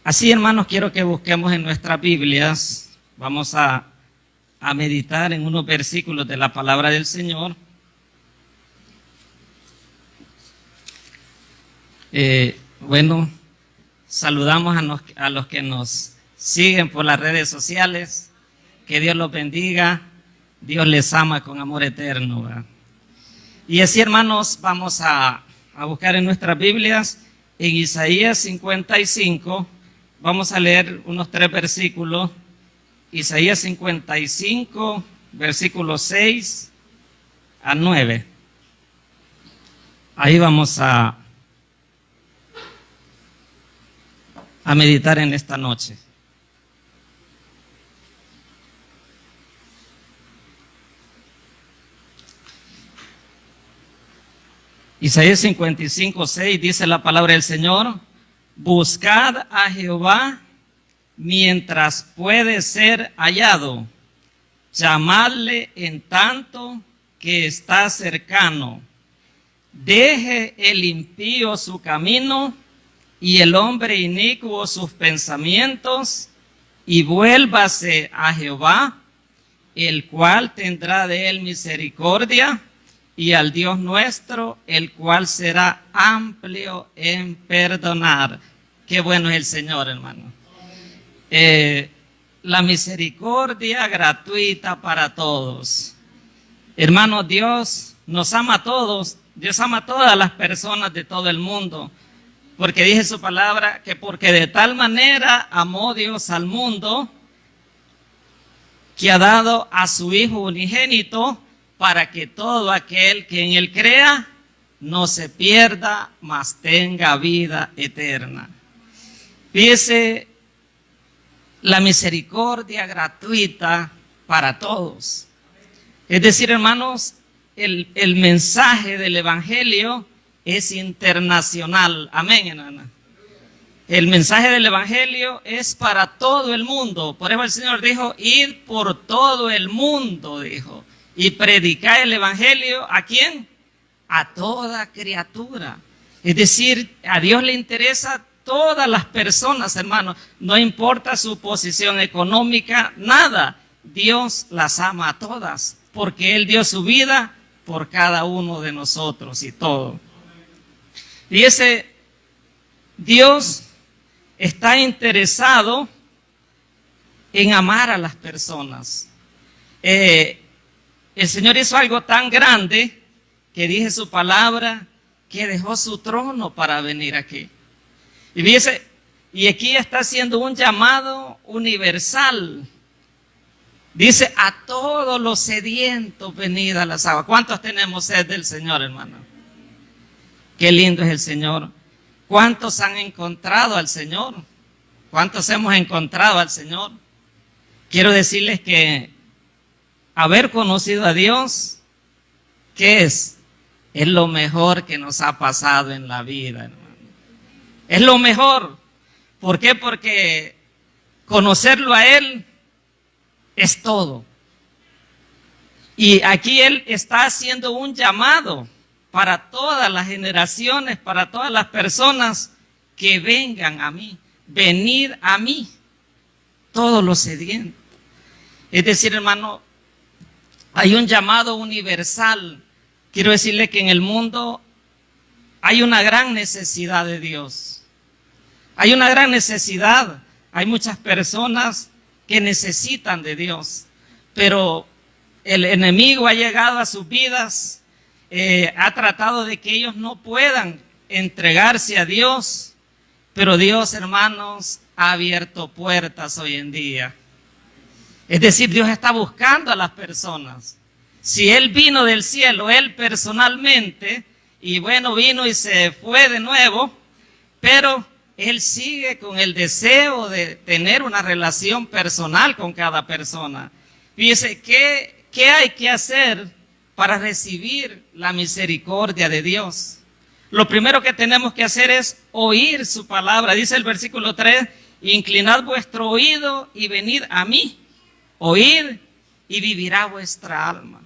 Así, hermanos, quiero que busquemos en nuestras Biblias. Vamos a meditar en unos versículos de la palabra del Señor. Saludamos a los que nos siguen por las redes sociales. Que Dios los bendiga. Dios les ama con amor eterno, ¿verdad? Y así, hermanos, vamos a buscar en nuestras Biblias, en Isaías 55, vamos a leer unos 3 versículos. Isaías 55, versículos 6 a 9. Ahí vamos a meditar en esta noche. Isaías 55, 6 dice la palabra del Señor: buscad a Jehová mientras puede ser hallado, llamadle en tanto que está cercano. Deje el impío su camino y el hombre inicuo sus pensamientos, y vuélvase a Jehová, el cual tendrá de él misericordia, y al Dios nuestro, el cual será amplio en perdonar. Qué bueno es el Señor, hermano. La misericordia gratuita para todos. Hermano, Dios nos ama a todos. Dios ama a todas las personas de todo el mundo. Porque dice su palabra que porque de tal manera amó Dios al mundo, que ha dado a su Hijo unigénito, para que todo aquel que en él crea no se pierda, mas tenga vida eterna. Fíjese, la misericordia gratuita para todos. Es decir, hermanos, el mensaje del Evangelio es internacional. Amén, hermana. El mensaje del Evangelio es para todo el mundo. Por eso el Señor dijo: id por todo el mundo, dijo, y predicar el Evangelio. ¿A quién? A toda criatura. Es decir, a Dios le interesa todas las personas, hermanos. No importa su posición económica, nada. Dios las ama a todas, porque Él dio su vida por cada uno de nosotros y todo. Y Dios está interesado en amar a las personas. El Señor hizo algo tan grande que dice su palabra que dejó su trono para venir aquí. Y dice, y aquí está haciendo un llamado universal. Dice: a todos los sedientos, venid a las aguas. ¿Cuántos tenemos sed del Señor, hermano? Qué lindo es el Señor. ¿Cuántos han encontrado al Señor? ¿Cuántos hemos encontrado al Señor? Quiero decirles que haber conocido a Dios, ¿qué es? Es lo mejor que nos ha pasado en la vida, hermano. Es lo mejor. ¿Por qué? Porque conocerlo a Él es todo. Y aquí Él está haciendo un llamado para todas las generaciones, para todas las personas que vengan a mí. Venid a mí, todos los sedientos. Es decir, hermano, hay un llamado universal. Quiero decirle que en el mundo hay una gran necesidad de Dios. Hay una gran necesidad. Hay muchas personas que necesitan de Dios. Pero el enemigo ha llegado a sus vidas, ha tratado de que ellos no puedan entregarse a Dios. Pero Dios, hermanos, ha abierto puertas hoy en día. Es decir, Dios está buscando a las personas. Si Él vino del cielo, Él personalmente, y bueno, vino y se fue de nuevo, pero Él sigue con el deseo de tener una relación personal con cada persona. Fíjese, ¿qué hay que hacer para recibir la misericordia de Dios? Lo primero que tenemos que hacer es oír su palabra. Dice el versículo 3, inclinad vuestro oído y venid a mí. Oíd y vivirá vuestra alma.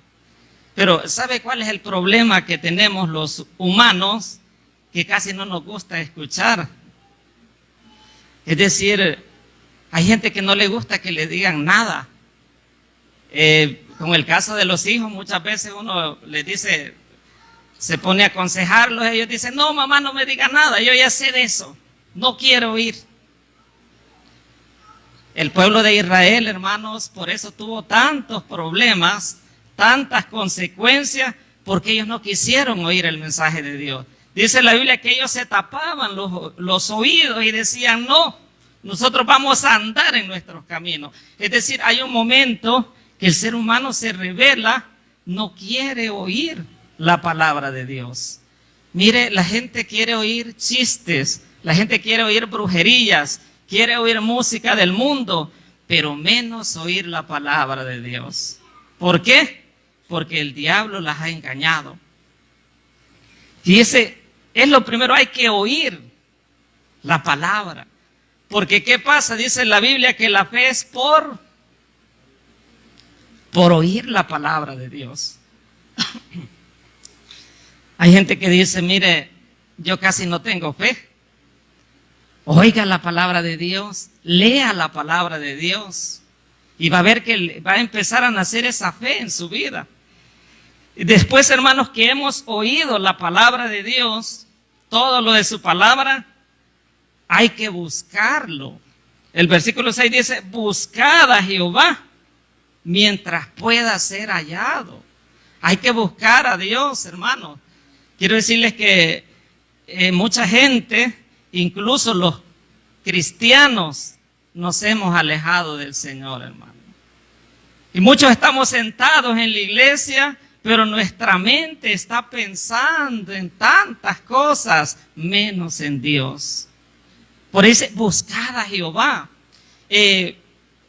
Pero ¿sabe cuál es el problema que tenemos los humanos? Que casi no nos gusta escuchar. Es decir, hay gente que no le gusta que le digan nada. Con el caso de los hijos, muchas veces uno les dice, se pone a aconsejarlos, ellos dicen, no mamá, no me diga nada, yo ya sé de eso, no quiero oír. El pueblo de Israel, hermanos, por eso tuvo tantos problemas, tantas consecuencias, porque ellos no quisieron oír el mensaje de Dios. Dice la Biblia que ellos se tapaban los oídos y decían, no, nosotros vamos a andar en nuestros caminos. Es decir, hay un momento que el ser humano se rebela, no quiere oír la palabra de Dios. Mire, la gente quiere oír chistes, la gente quiere oír brujerías, quiere oír música del mundo, pero menos oír la palabra de Dios. ¿Por qué? Porque el diablo las ha engañado. Y ese es lo primero, hay que oír la palabra. Porque ¿qué pasa? Dice la Biblia que la fe es por oír la palabra de Dios. Hay gente que dice, mire, yo casi no tengo fe. Oiga la palabra de Dios, lea la palabra de Dios y va a ver que va a empezar a nacer esa fe en su vida. Y después, hermanos, que hemos oído la palabra de Dios, todo lo de su palabra, hay que buscarlo. El versículo 6 dice, buscad a Jehová mientras pueda ser hallado. Hay que buscar a Dios, hermanos. Quiero decirles que mucha gente, incluso los cristianos, nos hemos alejado del Señor, hermano. Y muchos estamos sentados en la iglesia, pero nuestra mente está pensando en tantas cosas, menos en Dios. Por eso, buscad a Jehová.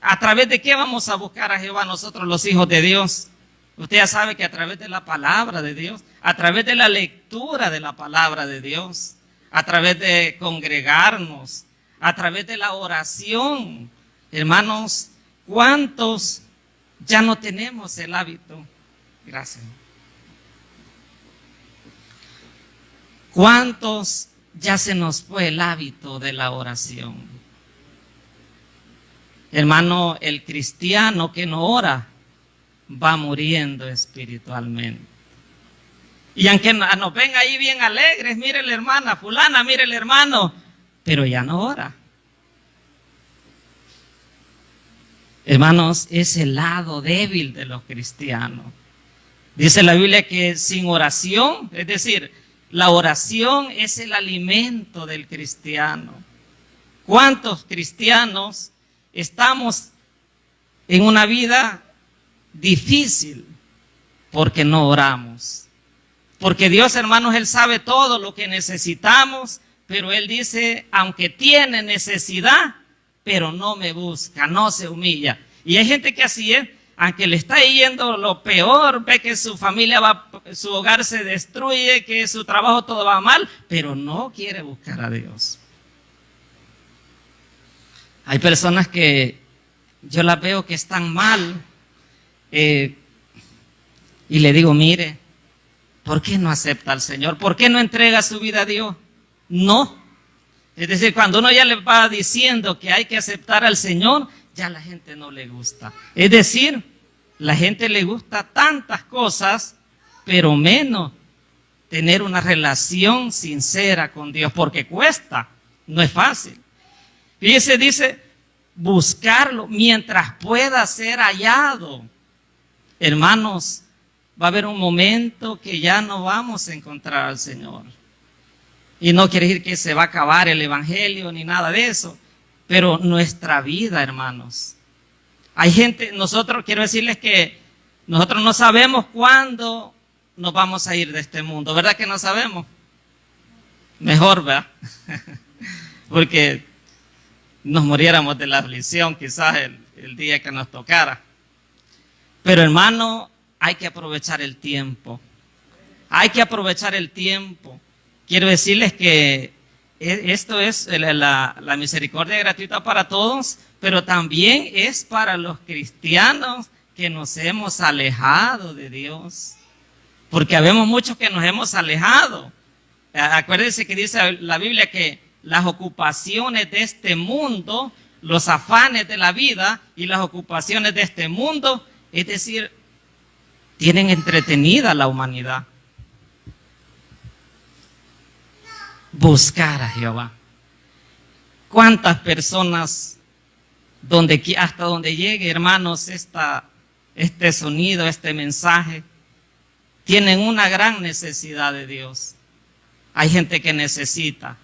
¿A través de qué vamos a buscar a Jehová nosotros, los hijos de Dios? Usted ya sabe que a través de la palabra de Dios, a través de la lectura de la palabra de Dios, a través de congregarnos, a través de la oración. Hermanos, ¿cuántos ya no tenemos el hábito? Gracias. ¿Cuántos ya se nos fue el hábito de la oración? Hermano, el cristiano que no ora va muriendo espiritualmente. Y aunque nos ven ahí bien alegres, mire la hermana fulana, mire el hermano, pero ya no ora. Hermanos, es el lado débil de los cristianos. Dice la Biblia que sin oración, es decir, la oración es el alimento del cristiano. ¿Cuántos cristianos estamos en una vida difícil porque no oramos? Porque Dios, hermanos, Él sabe todo lo que necesitamos, pero Él dice, aunque tiene necesidad, pero no me busca, no se humilla. Y hay gente que así es, aunque le está yendo lo peor, ve que su familia su hogar se destruye, que su trabajo todo va mal, pero no quiere buscar a Dios. Hay personas que yo las veo que están mal y le digo, mire, ¿por qué no acepta al Señor? ¿Por qué no entrega su vida a Dios? No. Es decir, cuando uno ya le va diciendo que hay que aceptar al Señor, ya a la gente no le gusta. Es decir, la gente le gusta tantas cosas, pero menos tener una relación sincera con Dios, porque cuesta, no es fácil. Fíjese, dice, buscarlo mientras pueda ser hallado. Hermanos, va a haber un momento que ya no vamos a encontrar al Señor. Y no quiere decir que se va a acabar el evangelio ni nada de eso, pero nuestra vida, hermanos. Hay gente, quiero decirles que nosotros no sabemos cuándo nos vamos a ir de este mundo, ¿verdad que no sabemos? Mejor, ¿verdad? Porque nos muriéramos de la aflicción quizás el día que nos tocara. Pero hermano, hay que aprovechar el tiempo. Hay que aprovechar el tiempo. Quiero decirles que esto es la misericordia gratuita para todos, pero también es para los cristianos que nos hemos alejado de Dios. Porque habemos muchos que nos hemos alejado. Acuérdense que dice la Biblia que las ocupaciones de este mundo, los afanes de la vida y las ocupaciones de este mundo, es decir, tienen entretenida a la humanidad. Buscar a Jehová. ¿Cuántas personas, hasta donde llegue, hermanos, este sonido, este mensaje, tienen una gran necesidad de Dios? Hay gente que necesita.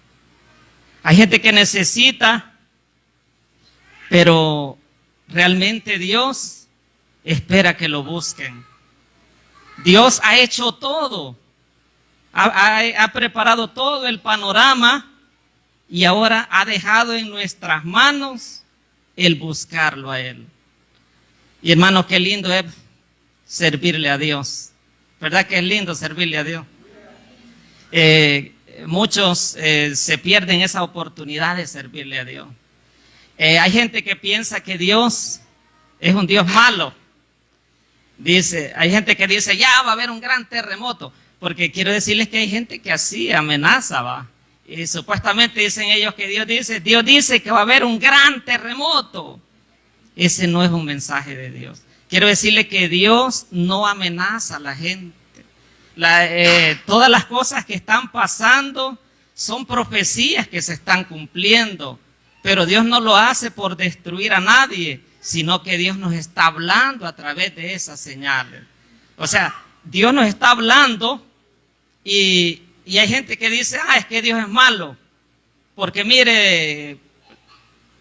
Hay gente que necesita, pero realmente Dios espera que lo busquen. Dios ha hecho todo. Ha preparado todo el panorama y ahora ha dejado en nuestras manos el buscarlo a Él. Y hermanos, qué lindo es servirle a Dios. ¿Verdad que es lindo servirle a Dios? Muchos se pierden esa oportunidad de servirle a Dios. Hay gente que piensa que Dios es un Dios malo. Hay gente que dice, ya va a haber un gran terremoto. Porque quiero decirles que hay gente que así amenaza, va. Y supuestamente dicen ellos que Dios dice que va a haber un gran terremoto. Ese no es un mensaje de Dios. Quiero decirle que Dios no amenaza a la gente. Todas las cosas que están pasando son profecías que se están cumpliendo. Pero Dios no lo hace por destruir a nadie, sino que Dios nos está hablando a través de esas señales. O sea, Dios nos está hablando y hay gente que dice, es que Dios es malo, porque mire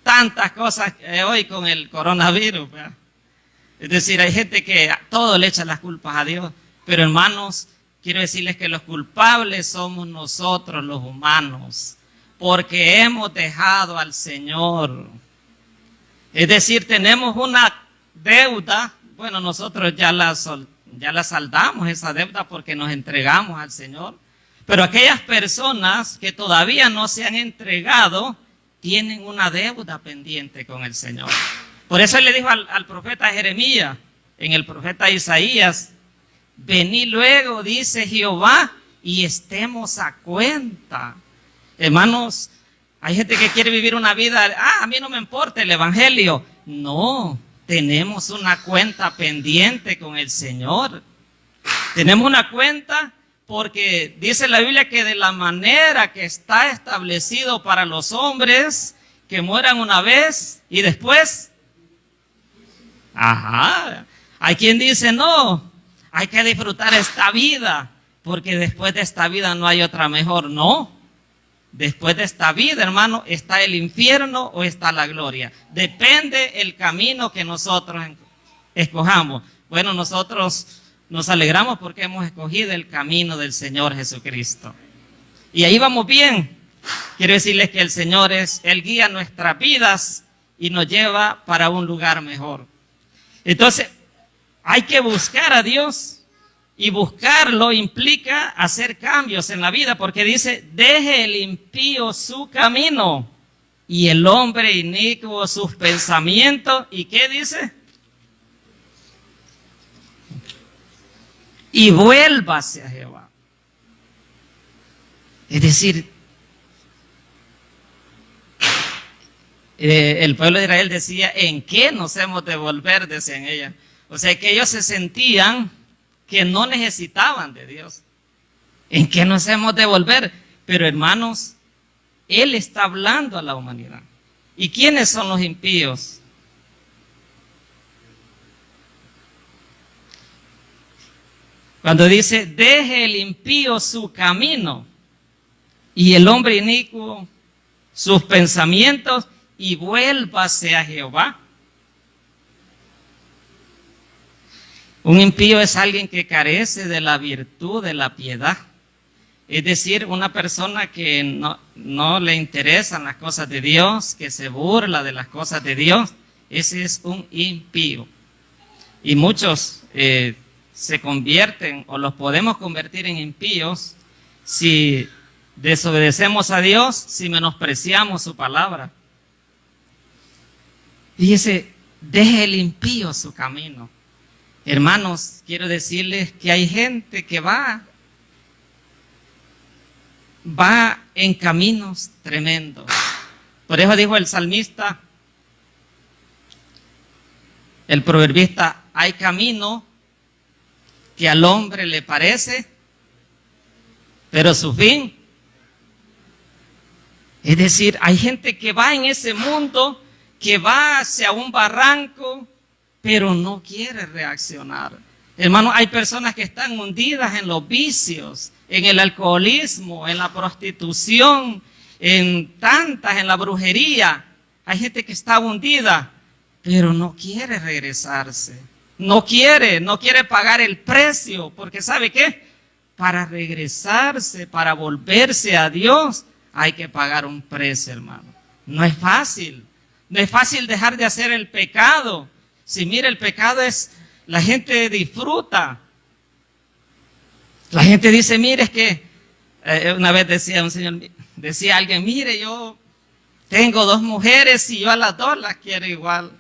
tantas cosas hoy con el coronavirus, ¿verdad? Es decir, hay gente que a todo le echa las culpas a Dios, pero hermanos, quiero decirles que los culpables somos nosotros los humanos, porque hemos dejado al Señor. Es decir, tenemos una deuda, bueno, nosotros ya la saldamos esa deuda porque nos entregamos al Señor. Pero aquellas personas que todavía no se han entregado tienen una deuda pendiente con el Señor. Por eso Él le dijo al profeta Jeremías, en el profeta Isaías, venid luego, dice Jehová, y estemos a cuenta. Hermanos, hay gente que quiere vivir una vida, a mí no me importa el evangelio. No, tenemos una cuenta pendiente con el Señor. Tenemos una cuenta porque dice la Biblia que de la manera que está establecido para los hombres, que mueran una vez y después. Hay quien dice, no, hay que disfrutar esta vida, porque después de esta vida no hay otra mejor. No, después de esta vida, hermano, está el infierno o está la gloria. Depende el camino que nosotros escojamos. Bueno, nosotros nos alegramos porque hemos escogido el camino del Señor Jesucristo. Y ahí vamos bien. Quiero decirles que el Señor Él guía nuestras vidas y nos lleva para un lugar mejor. Entonces, hay que buscar a Dios, y buscarlo implica hacer cambios en la vida, porque dice, deje el impío su camino y el hombre inicuo sus pensamientos. ¿Y qué dice? Y vuélvase a Jehová. Es decir, el pueblo de Israel decía, ¿en qué nos hemos de volver? Decían ellas. O sea que ellos se sentían que no necesitaban de Dios. ¿En qué nos hemos de volver? Pero hermanos, Él está hablando a la humanidad. ¿Y quiénes son los impíos? Cuando dice, deje el impío su camino y el hombre inicuo sus pensamientos y vuélvase a Jehová. Un impío es alguien que carece de la virtud de la piedad. Es decir, una persona que no le interesan las cosas de Dios, que se burla de las cosas de Dios. Ese es un impío. Y muchos se convierten o los podemos convertir en impíos si desobedecemos a Dios, si menospreciamos su palabra. Fíjese, deje el impío su camino. Hermanos, quiero decirles que hay gente que va va en caminos tremendos. Por eso dijo el salmista, el proverbista, hay camino que al hombre le parece, pero su fin. Es decir, hay gente que va en ese mundo, que va hacia un barranco, pero no quiere reaccionar. Hermano, hay personas que están hundidas en los vicios, en el alcoholismo, en la prostitución, en la brujería. Hay gente que está hundida, pero no quiere regresarse. No quiere pagar el precio, porque ¿sabe qué? Para regresarse, para volverse a Dios, hay que pagar un precio, hermano. No es fácil. No es fácil dejar de hacer el pecado. Si mira, el pecado es, la gente disfruta. La gente dice, mire, es que, una vez decía un señor, decía alguien, mire, yo tengo 2 mujeres y yo a las 2 las quiero igual.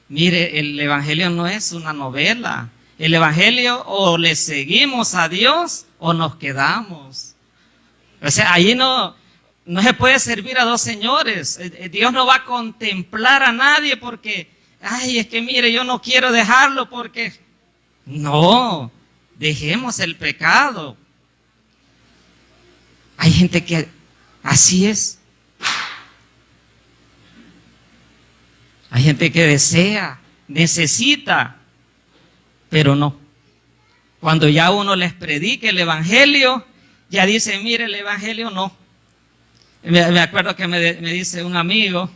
Mire, el evangelio no es una novela. El evangelio o le seguimos a Dios o nos quedamos. O sea, ahí no se puede servir a 2 señores. Dios no va a contemplar a nadie porque, ay, es que mire, yo no quiero dejarlo porque... No, dejemos el pecado. Hay gente que así es. Hay gente que desea, necesita, pero no. Cuando ya uno les predique el evangelio, ya dice, mire, el evangelio no. Me acuerdo que me dice un amigo,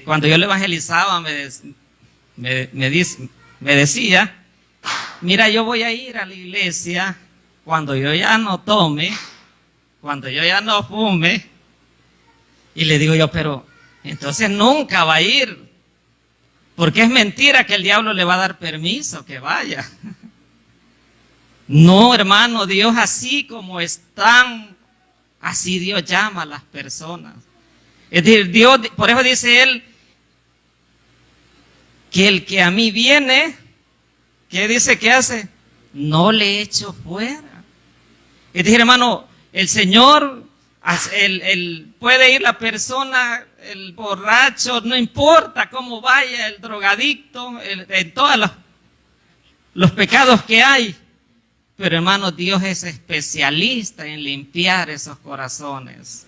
cuando yo le evangelizaba, me decía, mira, yo voy a ir a la iglesia cuando yo ya no tome, cuando yo ya no fume. Y le digo yo, pero entonces nunca va a ir, porque es mentira que el diablo le va a dar permiso que vaya. No, hermano, Dios así como están, así Dios llama a las personas. Es decir, Dios, por eso dice Él, que el que a mí viene, ¿qué dice que hace? No le echo fuera. Es decir, hermano, el Señor, puede ir la persona, el borracho, no importa cómo vaya, el drogadicto, en todos los pecados que hay. Pero hermano, Dios es especialista en limpiar esos corazones.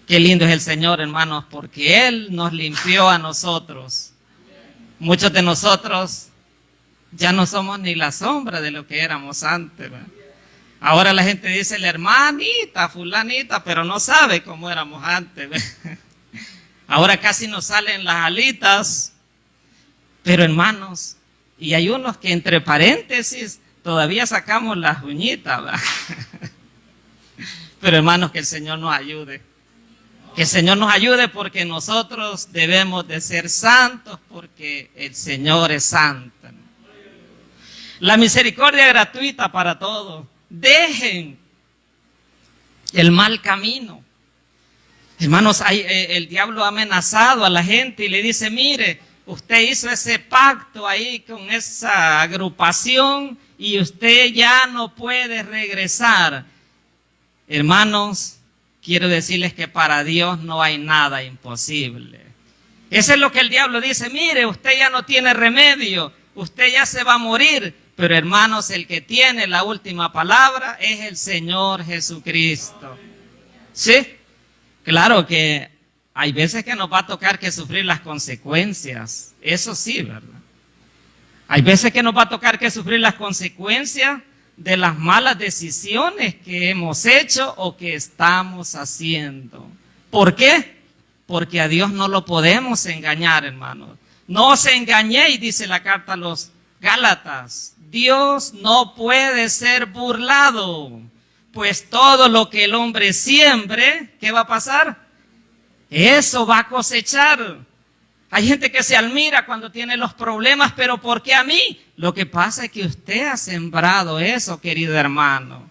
Qué lindo es el Señor, hermanos, porque Él nos limpió a nosotros. Muchos de nosotros ya no somos ni la sombra de lo que éramos antes, ¿verdad? Ahora la gente dice la hermanita, fulanita, pero no sabe cómo éramos antes, ¿verdad? Ahora casi nos salen las alitas, pero hermanos, y hay unos que entre paréntesis todavía sacamos las uñitas, ¿verdad? Pero hermanos, que el Señor nos ayude. Que el Señor nos ayude porque nosotros debemos de ser santos porque el Señor es santo. La misericordia gratuita para todos. Dejen el mal camino. Hermanos, el diablo ha amenazado a la gente y le dice, mire, usted hizo ese pacto ahí con esa agrupación y usted ya no puede regresar. Hermanos, quiero decirles que para Dios no hay nada imposible. Eso es lo que el diablo dice, mire, usted ya no tiene remedio, usted ya se va a morir. Pero hermanos, el que tiene la última palabra es el Señor Jesucristo. ¿Sí? Claro que hay veces que nos va a tocar que sufrir las consecuencias. Eso sí, ¿verdad? Hay veces que nos va a tocar que sufrir las consecuencias de las malas decisiones que hemos hecho o que estamos haciendo. ¿Por qué? Porque a Dios no lo podemos engañar, hermanos. No os engañéis, dice la carta a los Gálatas. Dios no puede ser burlado, pues todo lo que el hombre siembre, ¿qué va a pasar? Eso va a cosechar. Hay gente que se admira cuando tiene los problemas, pero ¿por qué a mí? Lo que pasa es que usted ha sembrado eso, querido hermano.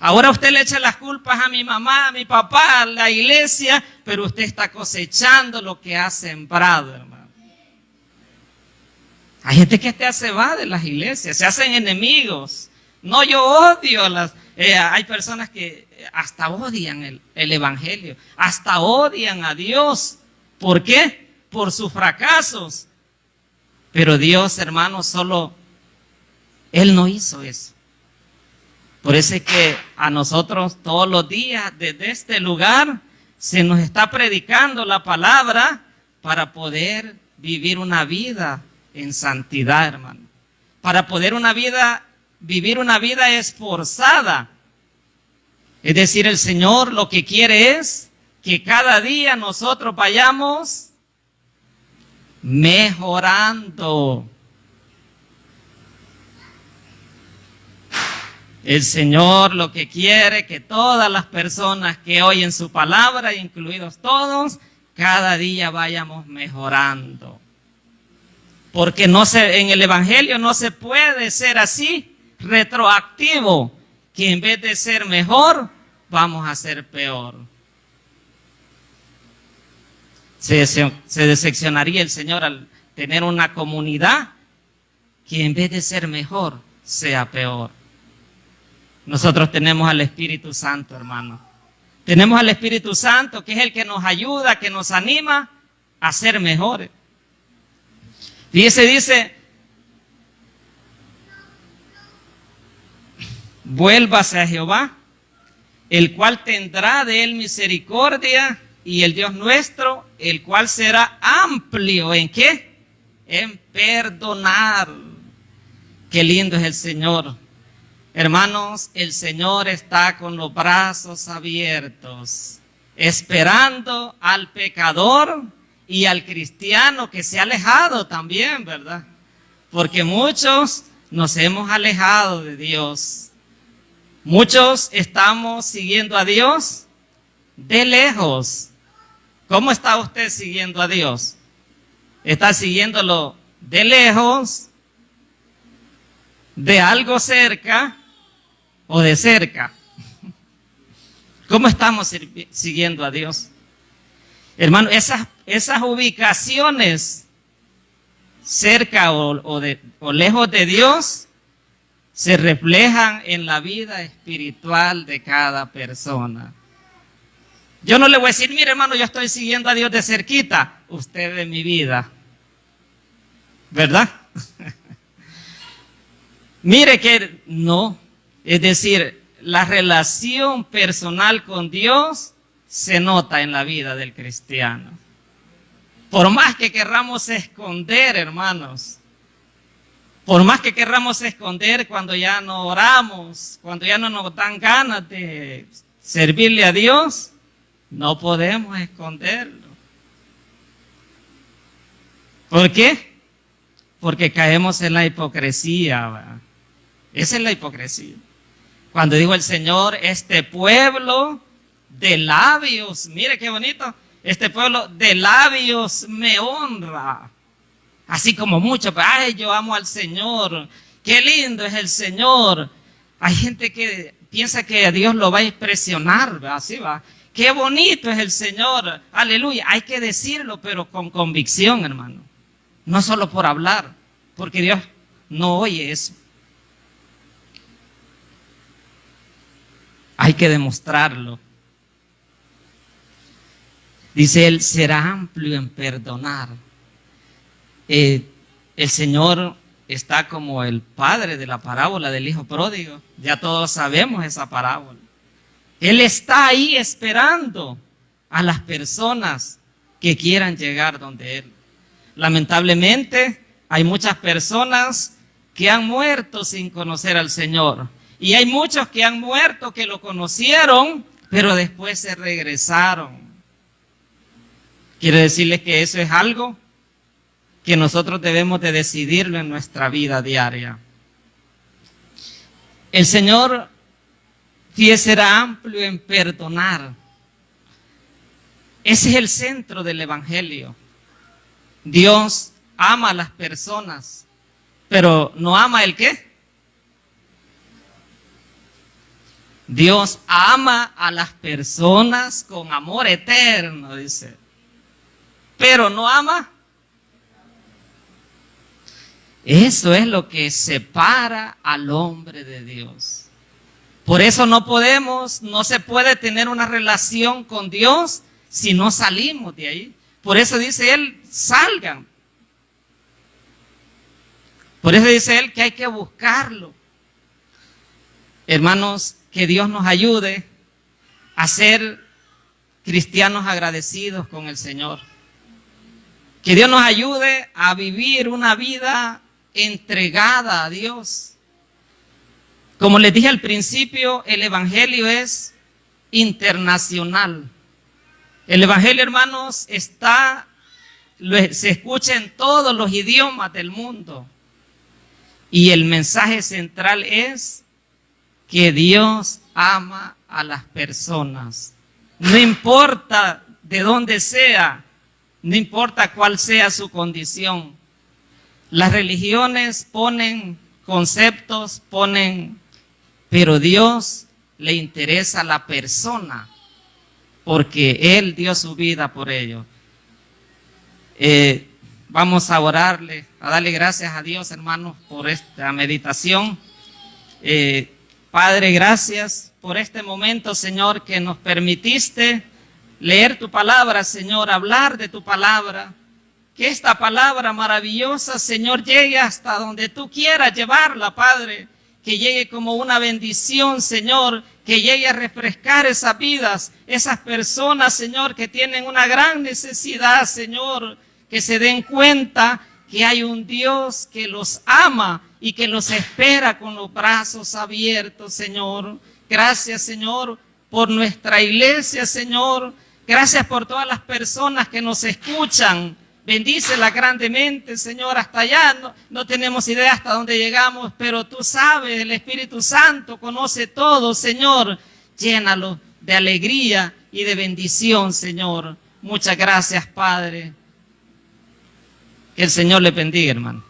Ahora usted le echa las culpas a mi mamá, a mi papá, a la iglesia, pero usted está cosechando lo que ha sembrado, hermano. Hay gente que se va de las iglesias, se hacen enemigos. No, yo odio Hay personas que hasta odian el Evangelio, hasta odian a Dios. ¿Por qué? Por sus fracasos. Pero Dios, hermanos, Él no hizo eso. Por eso es que a nosotros todos los días desde este lugar se nos está predicando la palabra para poder vivir una vida en santidad, hermano. Para poder vivir una vida esforzada. Es decir, el Señor lo que quiere es que cada día nosotros vayamos mejorando. El Señor lo que quiere que todas las personas que oyen su palabra, incluidos todos, cada día vayamos mejorando. Porque en el Evangelio no se puede ser así, retroactivo, que en vez de ser mejor, vamos a ser peor. Se decepcionaría el Señor al tener una comunidad que en vez de ser mejor, sea peor. Nosotros tenemos al Espíritu Santo, hermano. Tenemos al Espíritu Santo, que es el que nos ayuda, que nos anima a ser mejores. Dice, vuélvase a Jehová, el cual tendrá de él misericordia, y el Dios nuestro, el cual será amplio, ¿en qué? En perdonar. Qué lindo es el Señor. Hermanos, el Señor está con los brazos abiertos, esperando al pecador y al cristiano que se ha alejado también, ¿verdad? Porque muchos nos hemos alejado de Dios. Muchos estamos siguiendo a Dios de lejos. ¿Cómo está usted siguiendo a Dios? ¿Está siguiéndolo de lejos, de algo cerca o de cerca? ¿Cómo estamos siguiendo a Dios? Hermano, esas ubicaciones cerca o lejos de Dios se reflejan en la vida espiritual de cada persona. Yo no le voy a decir, mire hermano, yo estoy siguiendo a Dios de cerquita, usted de mi vida, ¿verdad? Mire que no, es decir, la relación personal con Dios se nota en la vida del cristiano. Por más que querramos esconder, hermanos, por más que querramos esconder cuando ya no oramos, cuando ya no nos dan ganas de servirle a Dios, no podemos esconderlo. ¿Por qué? Porque caemos en la hipocresía, ¿verdad? Esa es la hipocresía. Cuando dijo el Señor, este pueblo de labios, mire qué bonito, este pueblo de labios me honra. Así como muchos, ay, yo amo al Señor, qué lindo es el Señor. Hay gente que piensa que a Dios lo va a impresionar, ¿verdad? Así va. Qué bonito es el Señor, aleluya. Hay que decirlo, pero con convicción, hermano. No solo por hablar, porque Dios no oye eso. Hay que demostrarlo. Dice él, será amplio en perdonar. El Señor está como el padre de la parábola del hijo pródigo. Ya todos sabemos esa parábola. Él está ahí esperando a las personas que quieran llegar donde Él. Lamentablemente, hay muchas personas que han muerto sin conocer al Señor. Y hay muchos que han muerto que lo conocieron, pero después se regresaron. Quiero decirles que eso es algo que nosotros debemos de decidirlo en nuestra vida diaria. El Señor será amplio en perdonar. Ese es el centro del Evangelio. Dios ama a las personas, pero ¿no ama el qué? Dios ama a las personas con amor eterno, dice. Pero no ama. Eso es lo que separa al hombre de Dios. Por eso no se puede tener una relación con Dios si no salimos de ahí. Por eso dice Él, salgan. Por eso dice Él que hay que buscarlo. Hermanos, que Dios nos ayude a ser cristianos agradecidos con el Señor. Que Dios nos ayude a vivir una vida entregada a Dios. Como les dije al principio, el Evangelio es internacional. El Evangelio, hermanos, se escucha en todos los idiomas del mundo. Y el mensaje central es que Dios ama a las personas. No importa de dónde sea, no importa cuál sea su condición. Las religiones ponen conceptos, pero Dios le interesa a la persona, porque Él dio su vida por ello. Vamos a orarle, a darle gracias a Dios, hermanos, por esta meditación. Padre, gracias por este momento, Señor, que nos permitiste leer tu palabra, Señor, hablar de tu palabra. Que esta palabra maravillosa, Señor, llegue hasta donde tú quieras llevarla, Padre. Que llegue como una bendición, Señor, que llegue a refrescar esas vidas, esas personas, Señor, que tienen una gran necesidad, Señor, que se den cuenta que hay un Dios que los ama y que los espera con los brazos abiertos, Señor. Gracias, Señor, por nuestra iglesia, Señor. Gracias por todas las personas que nos escuchan. Bendícela grandemente, Señor, hasta allá. No tenemos idea hasta dónde llegamos, pero tú sabes, el Espíritu Santo conoce todo, Señor. Llénalo de alegría y de bendición, Señor. Muchas gracias, Padre. Que el Señor le bendiga, hermano.